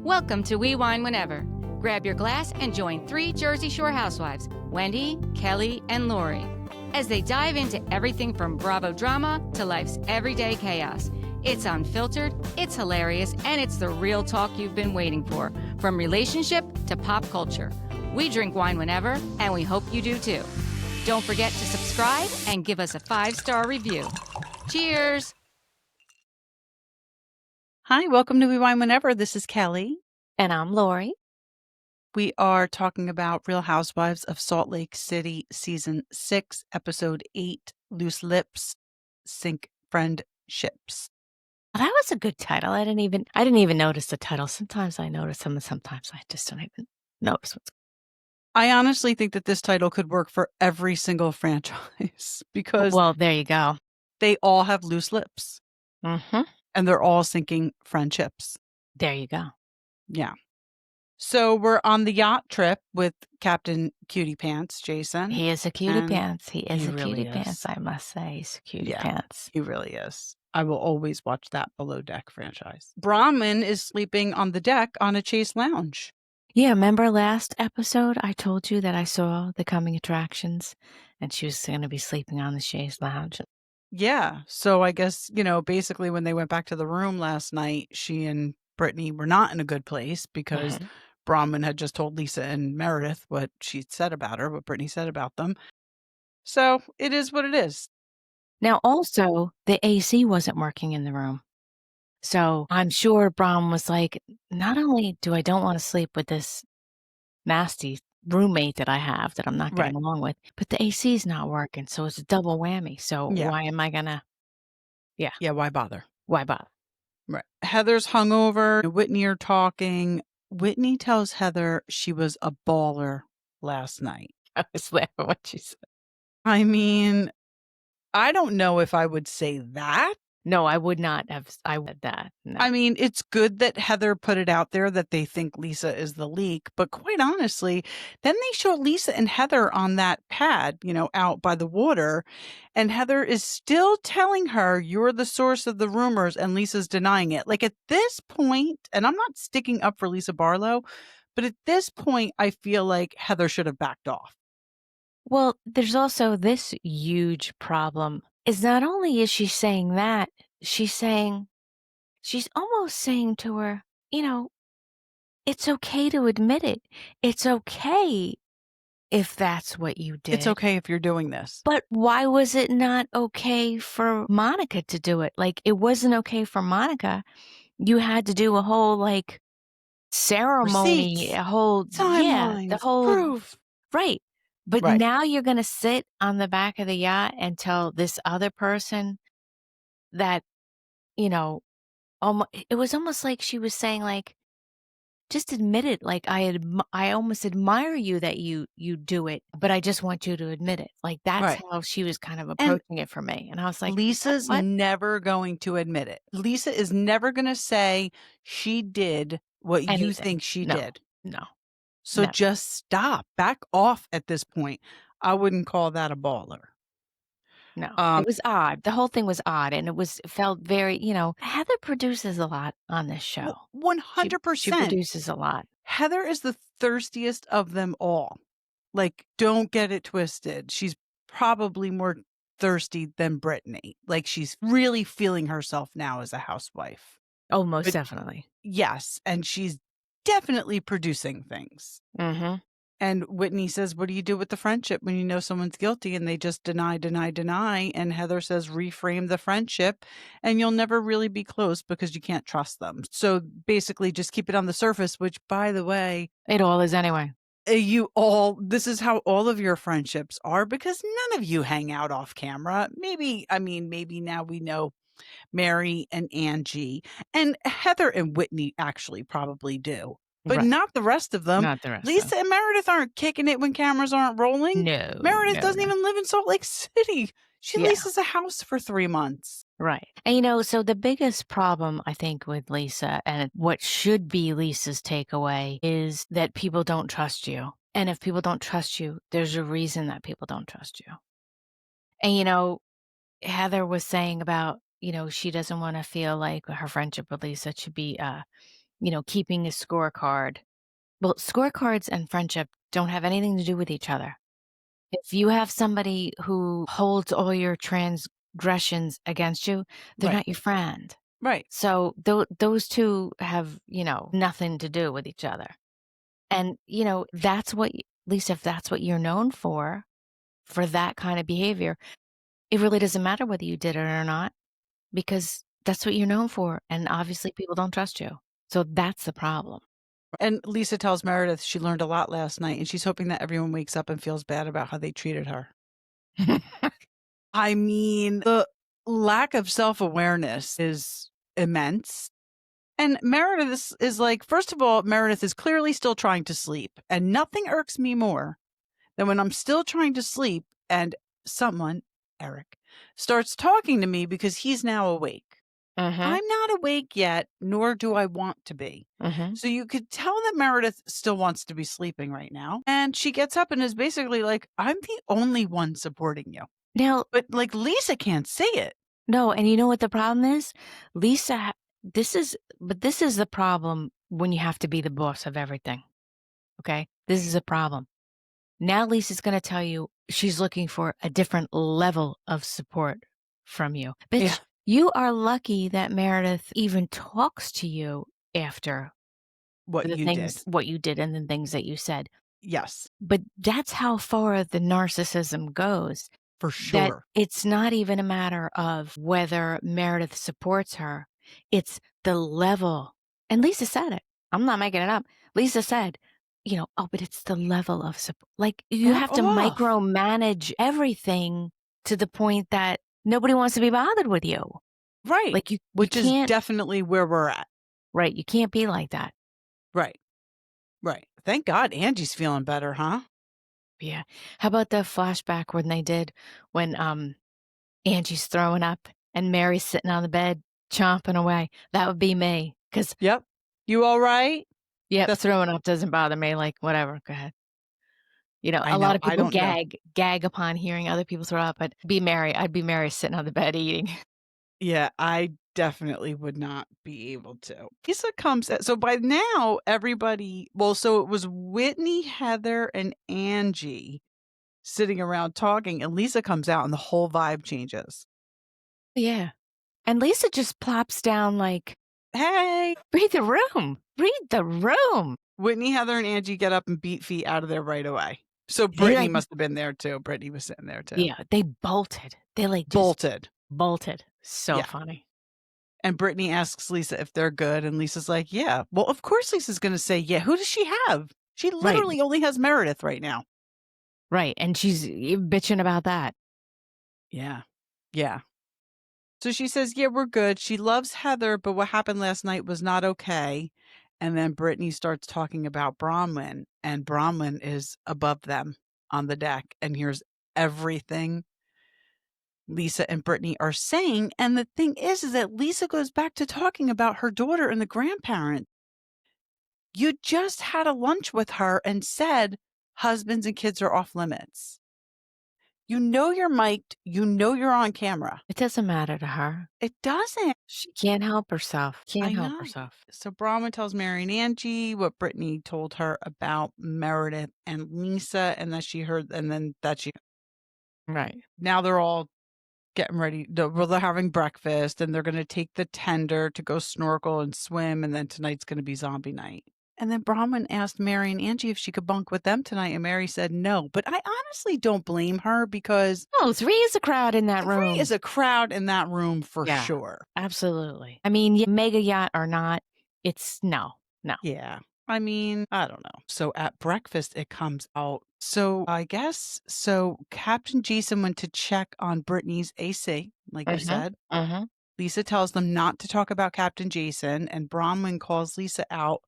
Welcome to We Wine Whenever. Grab your glass and join three Jersey Shore housewives, Wendy, Kelly, and Lori, as they dive into everything from Bravo drama to life's everyday chaos. It's unfiltered, it's hilarious, and it's the real talk you've been waiting for, from relationship to pop culture. We drink wine whenever, and we hope you do too. Don't forget to subscribe and give us a 5-star review. Cheers! Hi, welcome to We Wine Whenever. This is Kelly. And I'm Lori. We are talking about Real Housewives of Salt Lake City, Season 6, Episode 8, Loose Lips, Sink Friendships. Well, that was a good title. I didn't even notice the title. Sometimes I notice them and sometimes I just don't even notice what's. I honestly think that this title could work for every single franchise because Well, there you go. they all have loose lips Mm-hmm. and they're all sinking friendships. There you go. Yeah. So we're on the yacht trip with Captain Cutie Pants, Jason. He is a cutie And pants. He is he a really cutie is. pants, I must say. He's a cutie Yeah. pants. He really is. I will always watch that Below Deck franchise. Bronwyn is sleeping on the deck on a Chase lounge. Yeah, remember last episode I told you that I saw the coming attractions and she was going to be sleeping on the chaise lounge. Yeah. So I guess, basically when they went back to the room last night, she and Brittany were not in a good place because Bronwyn had just told Lisa and Meredith what she said about her, what Brittany said about them. So it is what it is. Now, also, the AC wasn't working in the room. So I'm sure Brom was like, not only do I don't want to sleep with this nasty roommate that I have that I'm not getting along with, but the AC is not working. So it's a double whammy. So why am I going to? Yeah. Yeah. Why bother? Why bother? Right. Heather's hungover. Whitney are talking. Whitney tells Heather she was a baller last night. I was laughing when she said. I mean, I don't know if I would say that. No, I would not have. I would that. No. I mean, it's good that Heather put it out there that they think Lisa is the leak. But quite honestly, then they show Lisa and Heather on that pad, out by the water. And Heather is still telling her you're the source of the rumors and Lisa's denying it. Like at this point, and I'm not sticking up for Lisa Barlow, but at this point, I feel like Heather should have backed off. Well, there's also this huge problem is not only is she saying that, she's almost saying to her, it's okay to admit it. It's okay if that's what you did. It's okay if you're doing this. But why was it not okay for Monica to do it? Like, it wasn't okay for Monica. You had to do a whole, ceremony, Receipts, a whole, timelines, the whole, proof. right. But Right. now you're going to sit on the back of the yacht and tell this other person that, it was almost like she was saying, just admit it. Like, I almost admire you that you do it, but I just want you to admit it. Like, that's how she was kind of approaching it for me. And I was like, Lisa's what? never going to admit it. Lisa is never going to say she did what you think she did. No. So just stop. Back off at this point. I wouldn't call that a baller. No, it was odd. The whole thing was odd, and it felt very, Heather produces a lot on this show. 100%. She produces a lot. Heather is the thirstiest of them all. Like, don't get it twisted. She's probably more thirsty than Brittany. Like, she's really feeling herself now as a housewife. Oh, most definitely. Yes, and she's definitely producing things. Mm-hmm. And Whitney says, what do you do with the friendship when you know someone's guilty and they just deny? And Heather says, reframe the friendship and you'll never really be close because you can't trust them. So basically just keep it on the surface, which, by the way, it all is anyway. This is how all of your friendships are because none of you hang out off camera. Maybe now we know Mary and Angie, and Heather and Whitney actually probably do, but not the rest of them. Not the rest. Lisa and Meredith aren't kicking it when cameras aren't rolling. No. Meredith doesn't even live in Salt Lake City. She leases a house for 3 months. Right. And so the biggest problem I think with Lisa and what should be Lisa's takeaway is that people don't trust you. And if people don't trust you, there's a reason that people don't trust you. And Heather was saying about, she doesn't want to feel like her friendship with Lisa should be keeping a scorecard. Well, scorecards and friendship don't have anything to do with each other. If you have somebody who holds all your transgressions against you, they're Right. not your friend. Right. So those two have, nothing to do with each other. And, that's what, at least if that's what you're known for that kind of behavior, it really doesn't matter whether you did it or not, because that's what you're known for. And obviously people don't trust you. So that's the problem. And Lisa tells Meredith she learned a lot last night, and she's hoping that everyone wakes up and feels bad about how they treated her. I mean, the lack of self-awareness is immense. And Meredith is like, first of all, Meredith is clearly still trying to sleep. And nothing irks me more than when I'm still trying to sleep and someone, Eric, starts talking to me because he's now awake. I'm not awake yet, nor do I want to be. So you could tell that Meredith still wants to be sleeping right now. And she gets up and is basically like, I'm the only one supporting you. Now, But like Lisa can't say it. no, and you know what the problem is? Lisa, this is the problem when you have to be the boss of everything. Okay? This is a problem. Now Lisa's going to tell you she's looking for a different level of support from you. Bitch, Yeah. you are lucky that Meredith even talks to you after What the you things, did. what you did and the things that you said. Yes, But that's how far the narcissism goes. for That sure. it's not even a matter of whether Meredith supports her. It's the level. And Lisa said it. I'm not making it up. Lisa said, but it's the level of support. Like you Back have to off. micromanage everything to the point that nobody wants to be bothered with you. Right. Like you Which is can't, definitely where we're at. right. You can't be like that. Right. Right. Thank God Angie's feeling better, huh? Yeah. How about the flashback when Angie's throwing up and Mary's sitting on the bed chomping away? That would be me. Because, Yep. You all right? yep, That's throwing up doesn't bother me. Like, whatever. Go ahead. I A lot know. of I people don't know. gag upon hearing other people throw up, but I'd be Mary sitting on the bed eating. Yeah, I definitely would not be able to. Lisa comes so by now everybody, so it was Whitney, Heather, and Angie sitting around talking, and Lisa comes out and the whole vibe changes. Yeah. And Lisa just plops down like, Hey, read the room. Read the room. Whitney, Heather, and Angie get up and beat feet out of there right away. So They Brittany like, must have been there too. Brittany was sitting there too. yeah, they bolted. They like just Bolted. bolted. So Yeah. funny. And Brittany asks Lisa if they're good, and Lisa's like, yeah. Well, of course Lisa's going to say, yeah. Who does she have? She literally only has Meredith right now. Right. And she's bitching about that. Yeah. Yeah. So she says, yeah, we're good. She loves Heather, but what happened last night was not okay. And then Brittany starts talking about Bronwyn, and Bronwyn is above them on the deck and hears everything Lisa and Brittany are saying. And the thing is that Lisa goes back to talking about her daughter and the grandparent. You just had a lunch with her and said husbands and kids are off limits. You know you're mic'd. You know you're on camera. It doesn't matter to her. It doesn't. She can't help herself. I know. So Bronwyn tells Mary and Angie what Brittany told her about Meredith and Lisa, and that she heard, and then that she. Right. Now they're all getting ready. They're having breakfast, and they're going to take the tender to go snorkel and swim, and then tonight's going to be zombie night. And then Bronwyn asked Mary and Angie if she could bunk with them tonight, and Mary said no. But I honestly don't blame her because No, 3 is a crowd in that room. 3 is a crowd in that room for sure. Absolutely. I mean, mega yacht or not, it's no. Yeah. I mean, I don't know. So at breakfast, it comes out. So I guess, Captain Jason went to check on Brittany's AC, like you said. Lisa tells them not to talk about Captain Jason, and Bronwyn calls Lisa out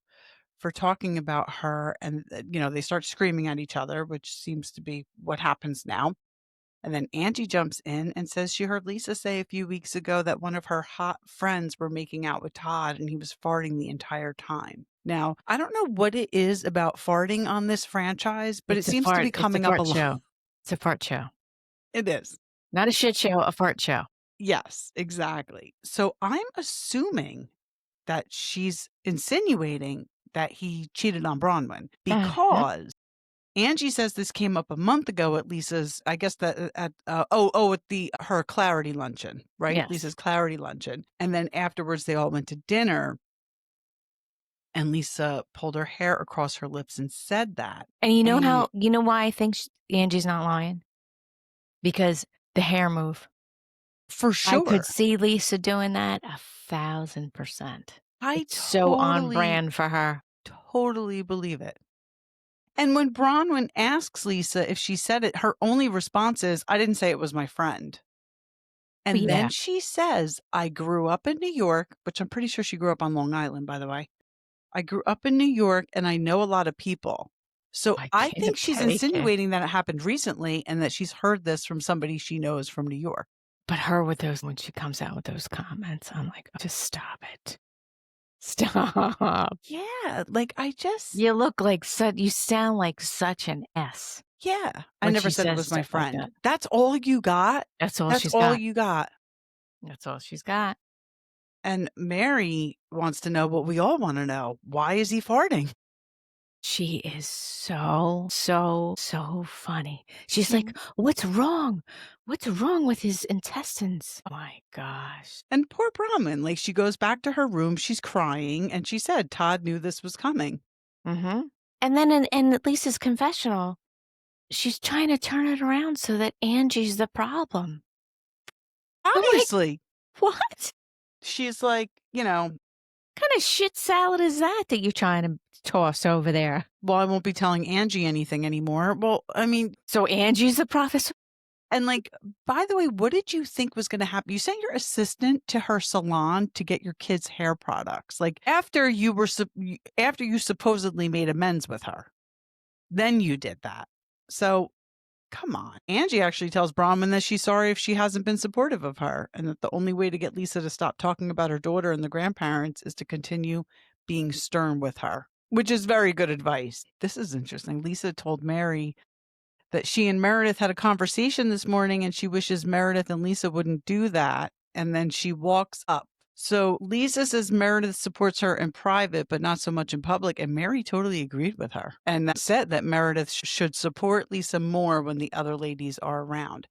for talking about her, and they start screaming at each other, which seems to be what happens now. And then Angie jumps in and says she heard Lisa say a few weeks ago that one of her hot friends were making out with Todd and he was farting the entire time. Now, I don't know what it is about farting on this franchise, but it seems to be coming up a lot. It's a fart show. It is. Not a shit show, a fart show. Yes, exactly. So I'm assuming that she's insinuating that he cheated on Bronwyn Uh-huh. because Angie says this came up a month ago at Lisa's, I guess that at her clarity luncheon, right? Yes. Lisa's clarity luncheon. And then afterwards they all went to dinner and Lisa pulled her hair across her lips and said that. And you know why I think Angie's not lying? Because the hair move. For sure. I could see Lisa doing that 1,000%. It's so on brand for her. Totally believe it. And when Bronwyn asks Lisa if she said it, her only response is, I didn't say it was my friend. And then she says, I grew up in New York, which I'm pretty sure she grew up on Long Island, by the way. I grew up in New York and I know a lot of people. So I think she's insinuating that it happened recently and that she's heard this from somebody she knows from New York. But her with those, when she comes out with those comments, I'm like, just stop it. Stop. Yeah. Like you look like you sound like such an S. Yeah. I never said it was my friend. Like That's all you got? That's all you got. That's all she's got. And Mary wants to know what we all want to know. Why is he farting? She is so funny. She's like, what's wrong? What's wrong with his intestines? Oh my gosh. And poor Bronwyn, like she goes back to her room, she's crying, and she said Todd knew this was coming. Mm-hmm. And then in Lisa's confessional, she's trying to turn it around so that Angie's the problem. Obviously. Like, what? She's like, kind of shit salad is that you're trying to toss over there? Well, I won't be telling Angie anything anymore. Well, I mean, so Angie's the professor. And like, by the way, what did you think was going to happen? You sent your assistant to her salon to get your kids' hair products. Like after you supposedly made amends with her, then you did that. So come on. Angie actually tells Bronwyn that she's sorry if she hasn't been supportive of her and that the only way to get Lisa to stop talking about her daughter and the grandparents is to continue being stern with her, which is very good advice. This is interesting. Lisa told Mary that she and Meredith had a conversation this morning and she wishes Meredith and Lisa wouldn't do that. And then she walks up. So Lisa says Meredith supports her in private, but not so much in public. And Mary totally agreed with her and said that Meredith should support Lisa more when the other ladies are around.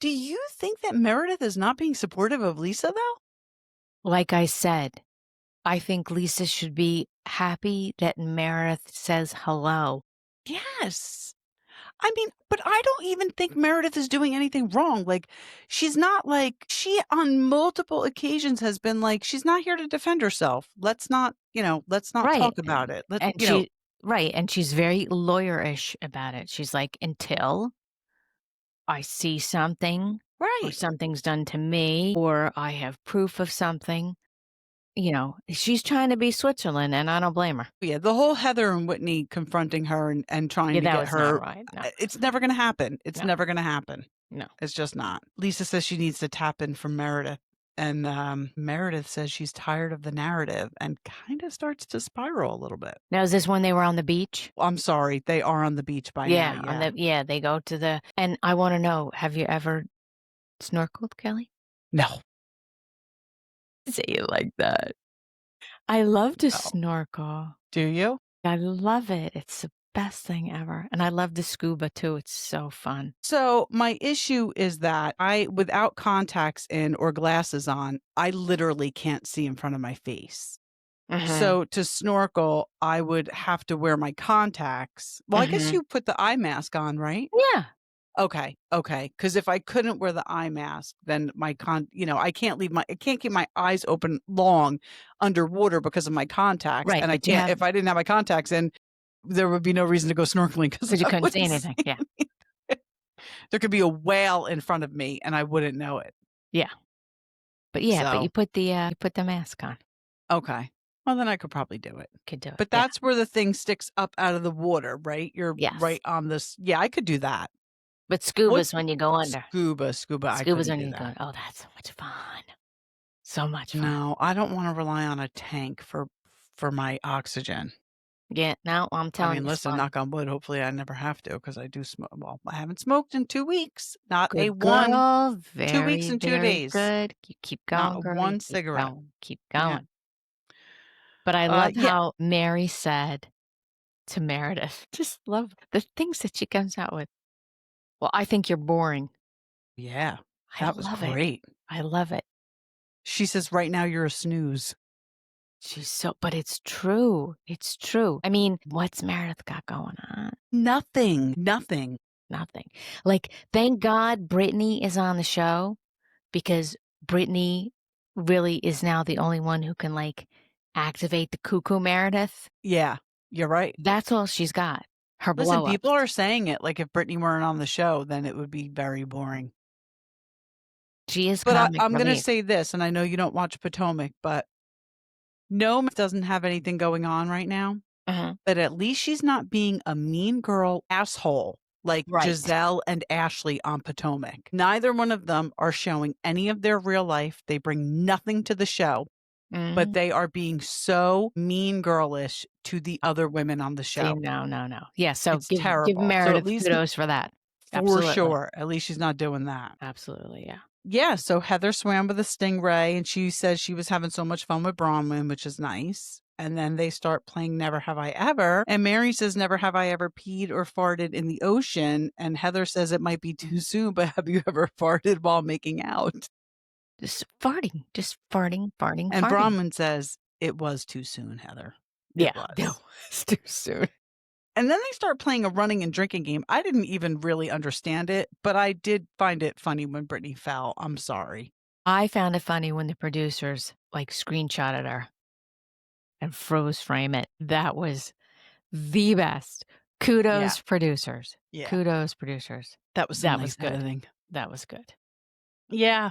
Do you think that Meredith is not being supportive of Lisa, though? Like I said, I think Lisa should be happy that Meredith says hello. Yes. I mean, but I don't even think Meredith is doing anything wrong. Like, she's not like, she on multiple occasions has been like, she's not here to defend herself. Let's not talk about it. Right. And she's very lawyerish about it. She's like, until I see something, or something's done to me, or I have proof of something. She's trying to be Switzerland, and I don't blame her. Yeah, the whole Heather and Whitney confronting her and trying to get her. Right. No. It's never going to happen. It's never going to happen. No. It's just not. Lisa says she needs to tap in from Meredith. And Meredith says she's tired of the narrative and kind of starts to spiral a little bit. Now, is this when they were on the beach? I'm sorry. They are on the beach by now. Yeah. They go to and I want to know, have you ever snorkeled, Kelly? No. Say it like that. I love to snorkel. Do you? I love it. It's the best thing ever. And I love the scuba too. It's so fun. So my issue is that without contacts in or glasses on, I literally can't see in front of my face. Mm-hmm. So to snorkel, I would have to wear my contacts. Well, I guess you put the eye mask on, right? Yeah. Okay. Because if I couldn't wear the eye mask, then I can't keep my eyes open long underwater because of my contacts. Right. And I can't, if I didn't have my contacts in, there would be no reason to go snorkeling because you couldn't see anything. Yeah. There could be a whale in front of me and I wouldn't know it. Yeah. But you put the mask on. Okay. Well, then I could probably do it. Could do it. But that's where the thing sticks up out of the water, right? You're right on this. Yeah, I could do that. But scuba's when you go under. Scuba's when you go. Oh, that's so much fun. So much fun. No, I don't want to rely on a tank for my oxygen. Yeah, no, I'm telling you. I mean, listen, knock on wood. Hopefully, I never have to because I do smoke. Well, I haven't smoked in 2 weeks. Not good a one. Girl. 2 weeks and 2 days. Good. You keep going. Not one cigarette. Keep going. But I love Yeah. how Mary said to Meredith, just love the things that she comes out with. Well, I think you're boring. Yeah. I That was love it. great. I love it. She says, right now you're a snooze. But it's true. It's true. I mean, what's Meredith got going on? Nothing. Nothing. Like, thank God Britani is on the show because Britani really is now the only one who can, like, activate the cuckoo Meredith. Yeah, you're right. That's all she's got. Her Listen, blow-ups. people are saying it. Like, if Britney weren't on the show, then it would be very boring. She is But comic I'm going to relief. say this, and I know you don't watch Potomac, but no, doesn't have anything going on right now. But at least she's not being a mean girl asshole like Right. Giselle and Ashley on Potomac. Neither one of them are showing any of their real life. They bring nothing to the show, but they are being so mean girlish to the other women on the show. See, no. Yeah, so It's give terrible. Meredith So at least kudos for that. For Absolutely. sure. At least she's not doing that. Absolutely, yeah. Yeah, so Heather swam with a stingray, and she says she was having so much fun with Bronwyn, which is nice. And then they start playing Never Have I Ever. And Mary says, Never have I ever peed or farted in the ocean. And Heather says it might be too soon, but have you ever farted while making out? Just farting. And Bronwyn says, it was too soon, Heather. It was too soon. And then they start playing a running and drinking game. I didn't even really understand it, but I did find it funny when Britney fell. I'm sorry. I found it funny when the producers like screenshotted her and froze frame it. That was the best. Kudos, producers. Yeah. Kudos, producers. That was nice good. editing. That was good. Yeah.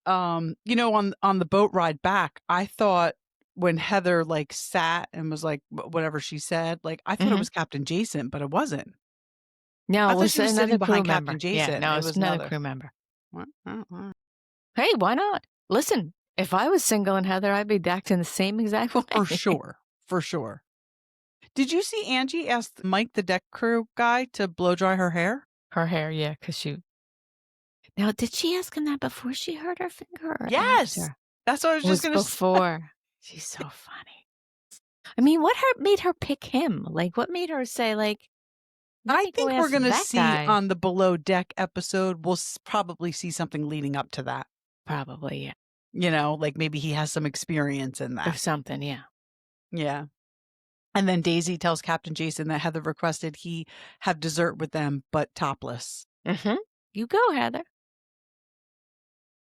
You know, on the boat ride back, I thought when Heather like sat and was like whatever she said, like I thought it was Captain Jason, but it wasn't. No, I it thought was she was another sitting crew behind member. Captain Jason. Yeah, no, it was another crew member. Hey, why not? Listen, if I was single and Heather, I'd be acting the same exact way. For sure. Did you see Angie ask Mike, the deck crew guy, to blow dry her hair? Her hair, yeah, because she. Now, did she ask him that before she hurt her finger? Or Yes, after? that's what I was just going to say. Before. She's so funny. I mean, what made her pick him? Like, what made her say, like, I think we're going to see guy. on the Below Deck episode, we'll probably see something leading up to that. Probably, yeah. You know, like maybe he has some experience in that. Or something, yeah. Yeah. And then Daisy tells Captain Jason that Heather requested he have dessert with them, but topless. You go, Heather.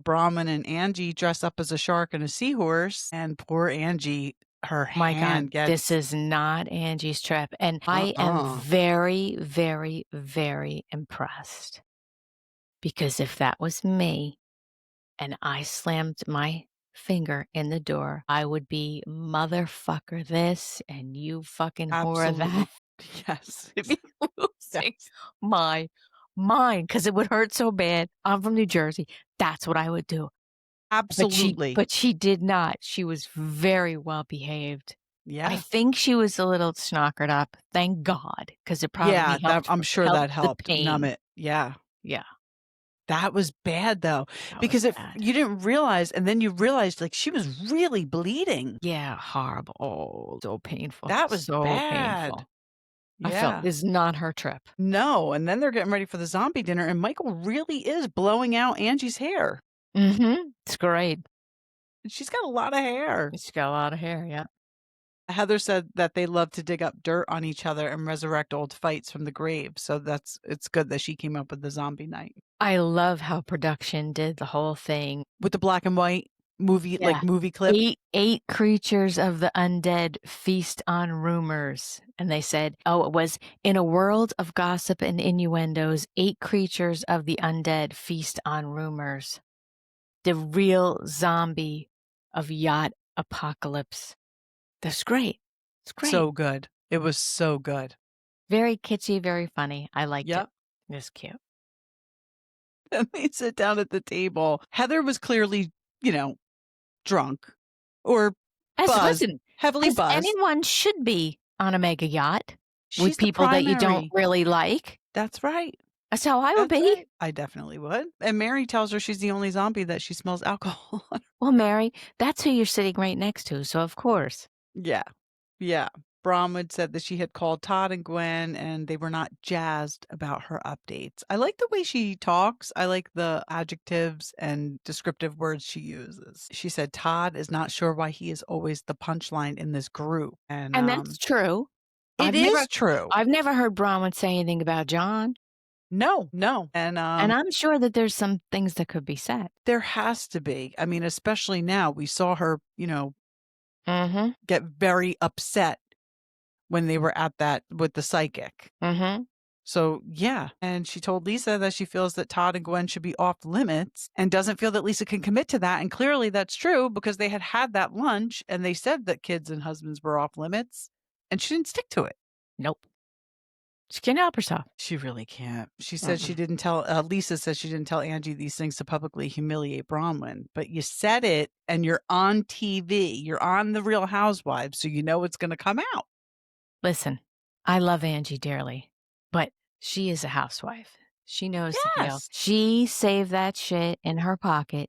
Bronwyn and Angie dress up as a shark and a seahorse, and poor Angie, her hand gets... This is not Angie's trip. And I am very, very, very impressed. Because if that was me and I slammed my finger in the door, I would be motherfucker this and you fucking whore that. Yes. I'd be losing my mind because it would hurt so bad. I'm from New Jersey. That's what I would do. Absolutely. But she did not. She was very well behaved. Yeah. I think she was a little snockered up. Thank God. Because it probably helped. I'm sure that helped numb it. Yeah. Yeah. That was bad though, because you didn't realize, and then you realized like she was really bleeding. Yeah, horrible. Oh, so painful. That was so bad. Painful. Yeah. I felt this is not her trip. No, and then they're getting ready for the zombie dinner, and Michael really is blowing out Angie's hair. It's great. She's got a lot of hair. She's got a lot of hair, yeah. Heather said that they love to dig up dirt on each other and resurrect old fights from the grave. So it's good that she came up with the zombie night. I love how production did the whole thing. With the black and white movie, like movie clip. Eight creatures of the undead feast on rumors. And they said, it was in a world of gossip and innuendos, 8 creatures of the undead feast on rumors. The real zombie of yacht apocalypse. That's great. It's great. So good. It was so good. Very kitschy, very funny. I liked it. It was cute. And they sit down at the table. Heather was clearly, drunk or buzzed, heavily buzzed. Anyone should be on a mega yacht She's with people that you don't really like. That's right. That's how I would That's be. right. I definitely would. And Mary tells her she's the only zombie that she smells alcohol on. Well, Mary, that's who you're sitting right next to, so of course. Yeah. Yeah. Bronwyn said that she had called Todd and Gwen and they were not jazzed about her updates. I like the way she talks. I like the adjectives and descriptive words she uses. She said Todd is not sure why he is always the punchline in this group. And that's true. it is true. I've never heard Bronwyn say anything about John. No. And I'm sure that there's some things that could be said. there has to be. I mean, especially now we saw her, Mm-hmm. get very upset when they were at that with the psychic. Mm-hmm. So, yeah. And she told Lisa that she feels that Todd and Gwen should be off limits and doesn't feel that Lisa can commit to that. And clearly that's true because they had that lunch and they said that kids and husbands were off limits and she didn't stick to it. Nope. She can't help herself. She really can't. She said she didn't tell, Lisa says she didn't tell Angie these things to publicly humiliate Bronwyn, but you said it and you're on TV. You're on The Real Housewives, so you know it's going to come out. Listen, I love Angie dearly, but she is a housewife. She knows the deal. Yes. She saved that shit in her pocket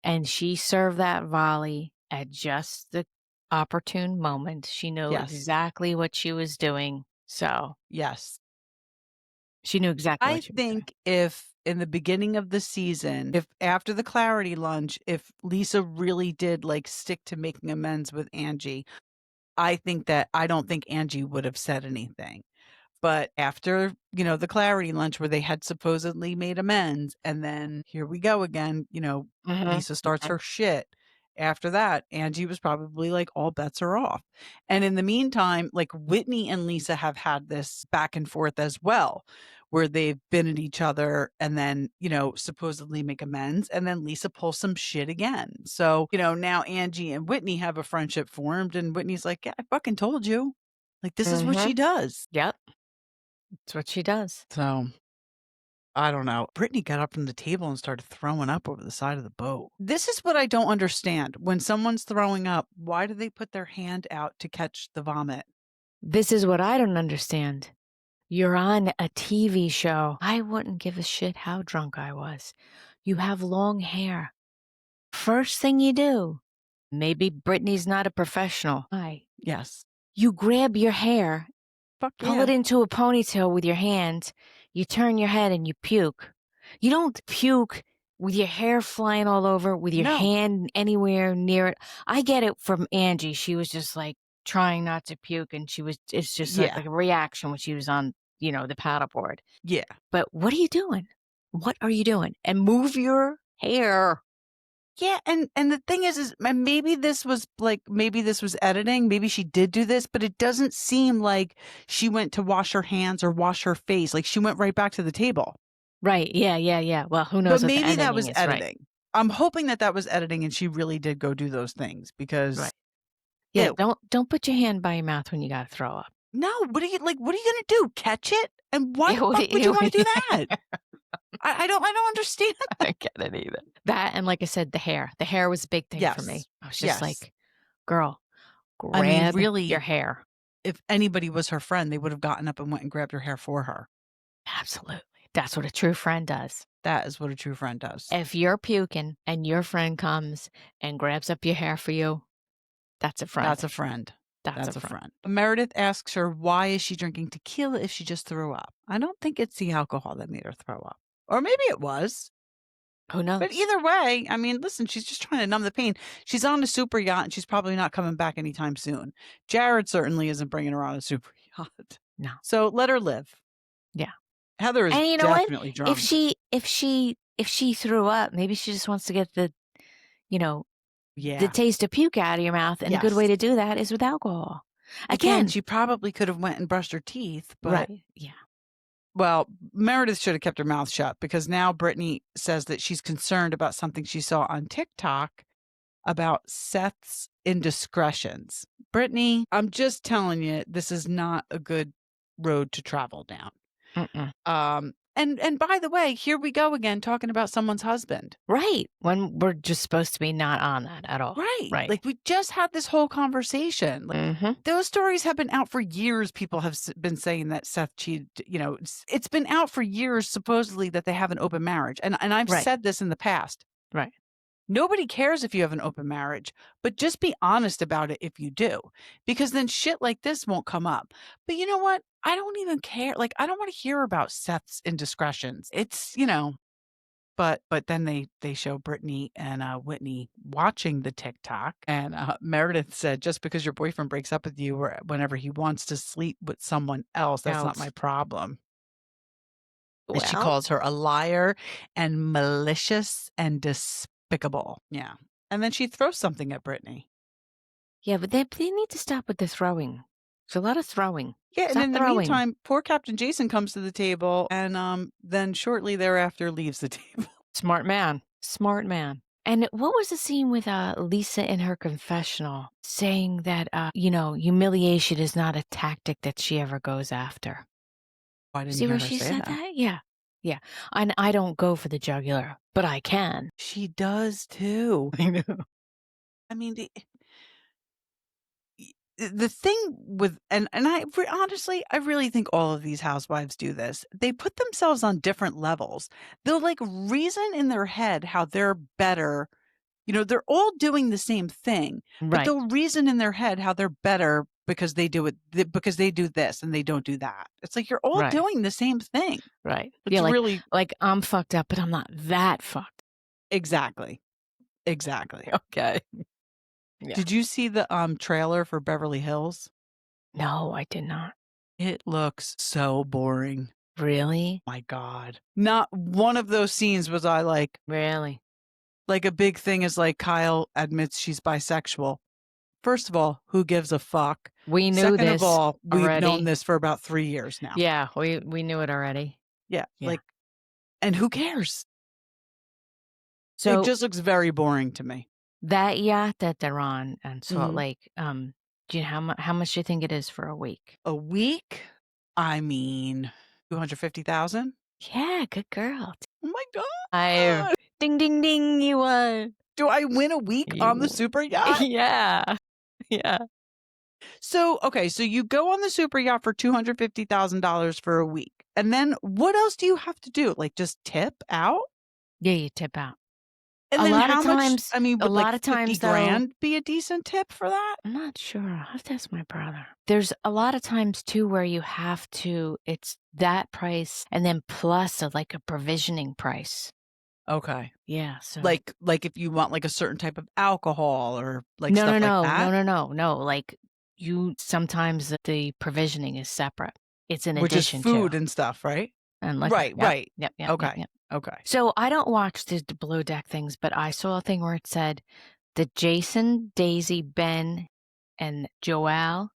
and she served that volley at just the opportune moment. She knew Yes. exactly what she was doing. So, Yes. she knew exactly I what she was doing. think if in the beginning of the season, if after the clarity lunch, if Lisa really did like stick to making amends with Angie, I don't think Angie would have said anything. But after, the clarity lunch where they had supposedly made amends, and then here we go again, Lisa starts her shit. After that, Angie was probably like, all bets are off. And in the meantime, like Whitney and Lisa have had this back and forth as well, where they've been at each other and then, supposedly make amends. And then Lisa pulls some shit again. So, now Angie and Whitney have a friendship formed. And Whitney's like, yeah, I fucking told you. Like, this is what she does. Yep. That's what she does. So, I don't know. Brittany got up from the table and started throwing up over the side of the boat. This is what I don't understand. When someone's throwing up, why do they put their hand out to catch the vomit? This is what I don't understand. You're on a TV show. I wouldn't give a shit how drunk I was. You have long hair. First thing you do, maybe Brittany's not a professional. Yes. You grab your hair, pull it yeah. into a ponytail with your hand, you turn your head and you puke. You don't puke with your hair flying all over, with your No. hand anywhere near it. I get it from Angie. She was just like trying not to puke, and it's just Yeah. like a reaction when she was on, the paddleboard. Yeah. But what are you doing? What are you doing? And move your hair. Yeah, and the thing is maybe this was editing. Maybe she did do this, but it doesn't seem like she went to wash her hands or wash her face. Like she went right back to the table. Right. Yeah. Well, who knows? But what the maybe that was editing is, editing. right. I'm hoping that was editing and she really did go do those things because Right. Yeah, ew. don't put your hand by your mouth when you got to throw up. No, what are you going to do? Catch it? And why the fuck would you want to do that? I don't understand. I don't get it either. That, and like I said, the hair. The hair was a big thing for me. I was just like, girl, grab really, your hair. If anybody was her friend, they would have gotten up and went and grabbed her hair for her. Absolutely. That's what a true friend does. That is what a true friend does. If you're puking and your friend comes and grabs up your hair for you, that's a friend. That's a friend. That's a friend. Meredith asks her, why is she drinking tequila if she just threw up? I don't think it's the alcohol that made her throw up. Or maybe it was. Who knows? But either way, I mean, listen, she's just trying to numb the pain. She's on a super yacht and she's probably not coming back anytime soon. Jared certainly isn't bringing her on a super yacht. No. So let her live. Yeah. Heather is and you know definitely what? drunk. If she threw up, maybe she just wants to get the taste of puke out of your mouth, and a good way to do that is with alcohol. Again, she probably could have went and brushed her teeth, but right. Yeah. Well, Meredith should have kept her mouth shut because now Brittany says that she's concerned about something she saw on TikTok about Seth's indiscretions. Brittany, I'm just telling you, this is not a good road to travel down. And by the way, here we go again talking about someone's husband. Right. When we're just supposed to be not on that at all. Right. Right. Like we just had this whole conversation. Like, those stories have been out for years. People have been saying that Seth cheated. You know, it's been out for years, supposedly, that they have an open marriage. And I've Right. said this in the past. Right. Nobody cares if you have an open marriage, but just be honest about it if you do, because then shit like this won't come up. But you know what? I don't even care. Like, I don't want to hear about Seth's indiscretions. It's, you know, but then they show Britani and Whitney watching the TikTok, and Meredith said, just because your boyfriend breaks up with you or whenever he wants to sleep with someone else, that's not my problem. And she calls her a liar and malicious and despicable. Yeah. And then she throws something at Britani. Yeah, but they need to stop with the throwing. There's a lot of throwing. Yeah, Stop and in throwing. the meantime, poor Captain Jason comes to the table and then shortly thereafter leaves the table. Smart man. Smart man. And what was the scene with Lisa in her confessional saying that, you know, humiliation is not a tactic that she ever goes after? I didn't See hear where her she say said that? Yeah. Yeah. And I don't go for the jugular, but I can. She does too. I know. I mean, the thing with honestly, I really think all of these housewives do this. They put themselves on different levels. They'll like reason in their head how they're better. You know, they're all doing the same thing, but Right. they'll reason in their head how they're better because they do it because they do this and they don't do that. It's like you're all Right. doing the same thing. Right. It's Yeah, really like I'm fucked up, but I'm not that fucked. exactly. Okay. Yeah. Did you see the trailer for Beverly Hills? No, I did not. It looks so boring. Really? My God. Not one of those scenes was I like, Really? like a big thing is like Kyle admits she's bisexual. First of all, who gives a fuck? We knew Second this of all, we've already. known this for about 3 years now. Yeah, we knew it already. Yeah. Yeah. Like, and who cares? So It just looks very boring to me. that yacht that they're on in Salt Mhm. Lake, do you know how much do you think it is for a week? A week? I mean, 250,000? Yeah, good girl. Oh my I God. ding ding ding, you won. Do I win a week on the super yacht? Yeah. Yeah. So, okay, so you go on the super yacht for $250,000 for a week. And then what else do you have to do? Like just tip out? Yeah, you tip out. And A then lot how of much? times- I mean, a would lot like of times, 50 though- grand be a decent tip for that? I'm not sure. I'll have to ask my brother. There's a lot of times too where you have to, it's that price and then plus like a provisioning price. Okay. Yeah. So Like if you want like a certain type of alcohol or like no, stuff no, like no, that? no. Like you sometimes the provisioning is separate. It's in Which is addition food to and stuff, right? and liquor. Right, Yep, right. Yep. Okay. Okay. So I don't watch the below deck things, but I saw a thing where it said that Jason, Daisy, Ben, and Joelle,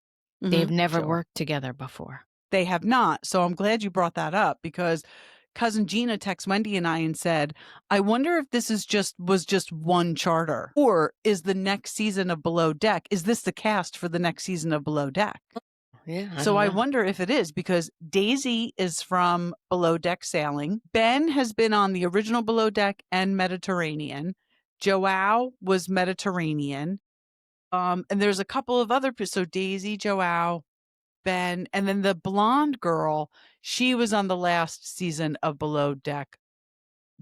they've Mhm. never Sure. worked together before. They have not. So I'm glad you brought that up because cousin Gina texted Wendy and I and said, I wonder if this was just one charter or is the next season of Below Deck, is this the cast for the next season of Below Deck? Yeah. So I wonder if it is because Daisy is from Below Deck Sailing. Ben has been on the original Below Deck and Mediterranean. Joao was Mediterranean. And there's a couple of other, so Daisy, Joao, Ben, and then the blonde girl, she was on the last season of Below Deck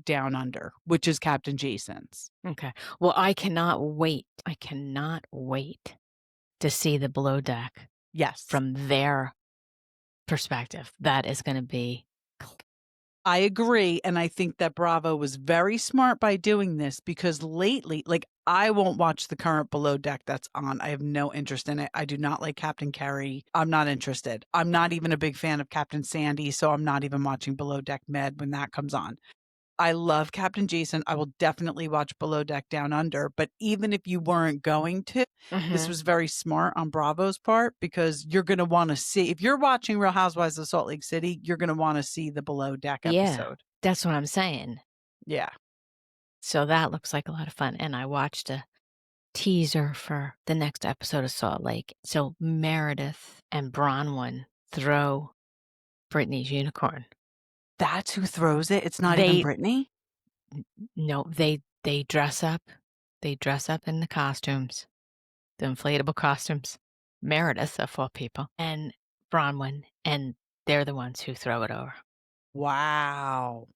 Down Under, which is Captain Jason's. Okay. Well, I cannot wait. I cannot wait to see the below deck Yes. from their perspective. That is going to be. I agree. And I think that Bravo was very smart by doing this because lately, like, I won't watch the current Below Deck that's on. I have no interest in it. I do not like Captain Kerry. I'm not interested. I'm not even a big fan of Captain Sandy, so I'm not even watching Below Deck Med when that comes on. I love Captain Jason. I will definitely watch Below Deck Down Under. But even if you weren't going to, this was very smart on Bravo's part because you're going to want to see, if you're watching Real Housewives of Salt Lake City, you're going to want to see the Below Deck episode. Yeah, that's what I'm saying. Yeah. So that looks like a lot of fun. And I watched a teaser for the next episode of Salt Lake. So Meredith and Bronwyn throw Brittany's unicorn. That's who throws it? It's not even Britani? No, they dress up. They dress up in the costumes, the inflatable costumes. Meredith, of all people, and Bronwyn, and they're the ones who throw it over. Wow.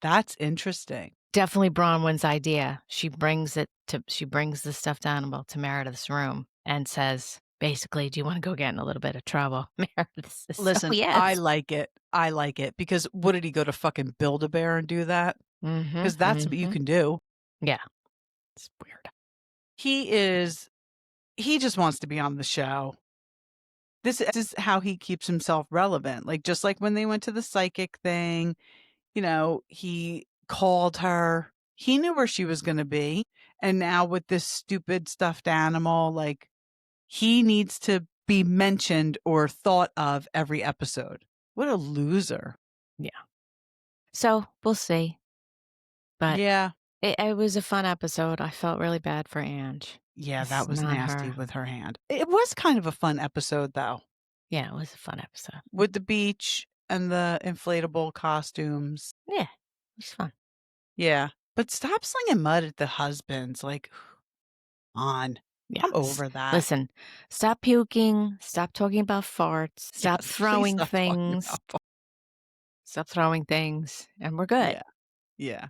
That's interesting. Definitely Bronwyn's idea. She brings the stuffed animal to Meredith's room and says, basically, "Do you wanna go get in a little bit of trouble?" Meredith says, Listen, I yes." like it. I like it because what did he go to fucking Build-A-Bear and do that? Mhm, Because that's what you mhm. can do. Yeah. It's weird. He just wants to be on the show. This is how he keeps himself relevant. Like, just like when they went to the psychic thing, he called her. He knew where she was gonna be, and now with this stupid stuffed animal, like, he needs to be mentioned or thought of every episode. What a loser. Yeah. So, we'll see. But Yeah. it was a fun episode. I felt really bad for Ange. Yeah, that It's was not nasty her. with her hand. It was kind of a fun episode, though, Yeah, it was a fun episode. with the beach and the inflatable costumes. Yeah, it was fun. Yeah, but stop slinging mud at the husbands, like, on. Yeah. I'm over that. Listen, stop puking, stop talking about farts, stop Yes, please throwing stop talking things, about stop throwing things, and we're good. Yeah,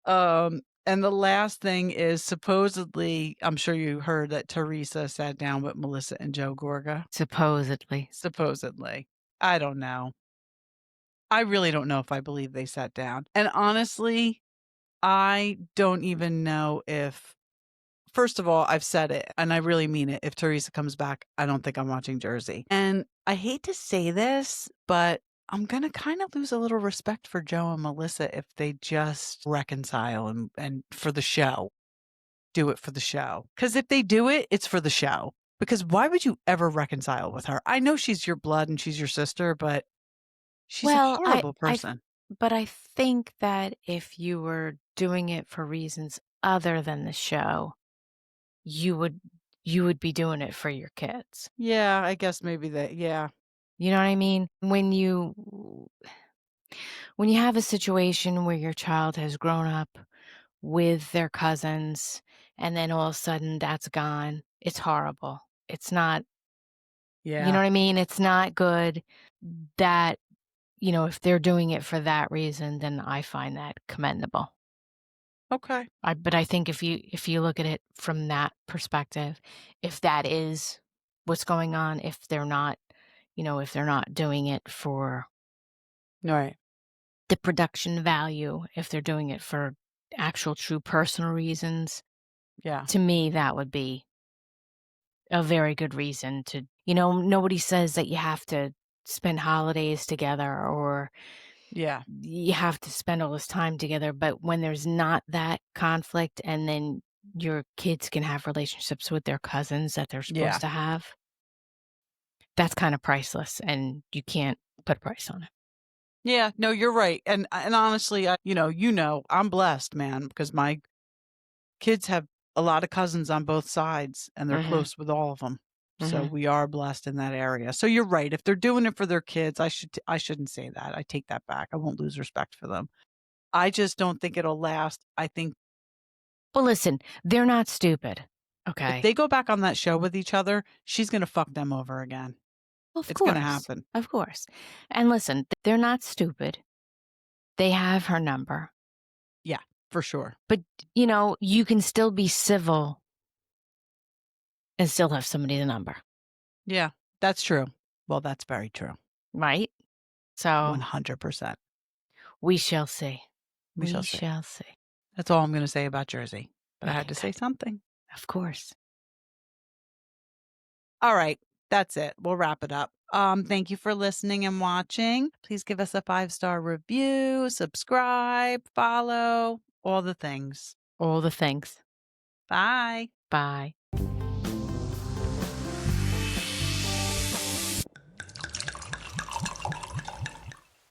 yeah. And the last thing is supposedly, I'm sure you heard that Teresa sat down with Melissa and Joe Gorga. Supposedly. Supposedly. I don't know. I really don't know if I believe they sat down. And honestly, I don't even know if first of all, I've said it, and I really mean it. If Teresa comes back, I don't think I'm watching Jersey. And I hate to say this, but I'm gonna kind of lose a little respect for Joe and Melissa if they just reconcile and for the show. Do it for the show. Because if they do it, it's for the show. Because why would you ever reconcile with her? I know she's your blood and she's your sister, but she's a Well, horrible person. but I think that if you were doing it for reasons other than the show, you would be doing it for your kids. Yeah, I guess maybe that. Yeah. You know what I mean? When you have a situation where your child has grown up with their cousins and then all of a sudden that's gone, it's horrible. It's not, you know Yeah. what I mean? It's not good that, if they're doing it for that reason, then I find that commendable. Okay. But I think if you look at it from that perspective, if that is what's going on, if they're not doing it for All right. the production value, if they're doing it for actual true personal reasons, Yeah. to me that would be a very good reason to, nobody says that you have to spend holidays together or Yeah. you have to spend all this time together, but when there's not that conflict and then your kids can have relationships with their cousins that they're Yeah. supposed to have, that's kind of priceless and you can't put a price on it. Yeah, no, you're right. And honestly, I'm blessed, man, because my kids have a lot of cousins on both sides and they're Mhm. close with all of them. So Mhm. we are blessed in that area. So you're right. If they're doing it for their kids, I shouldn't say that. I take that back. I won't lose respect for them. I just don't think it'll last. I think Well, listen, they're not stupid, if okay? they go back on that show with each other, she's going to fuck them over again. Of It's going to course. happen. Of course. And listen, they're not stupid. They have her number. Yeah, for sure. But, you can still be civil and still have somebody's number, Yeah, that's true. Well, that's very true. right? So 100%. we shall see. We shall We see. shall see. That's all I'm going to say about Jersey. But I had Okay, to say good. something. Of course. All right. That's it. We'll wrap it up. Thank you for listening and watching. Please give us a 5-star review, subscribe, follow, all the things. All the things. Bye. Bye.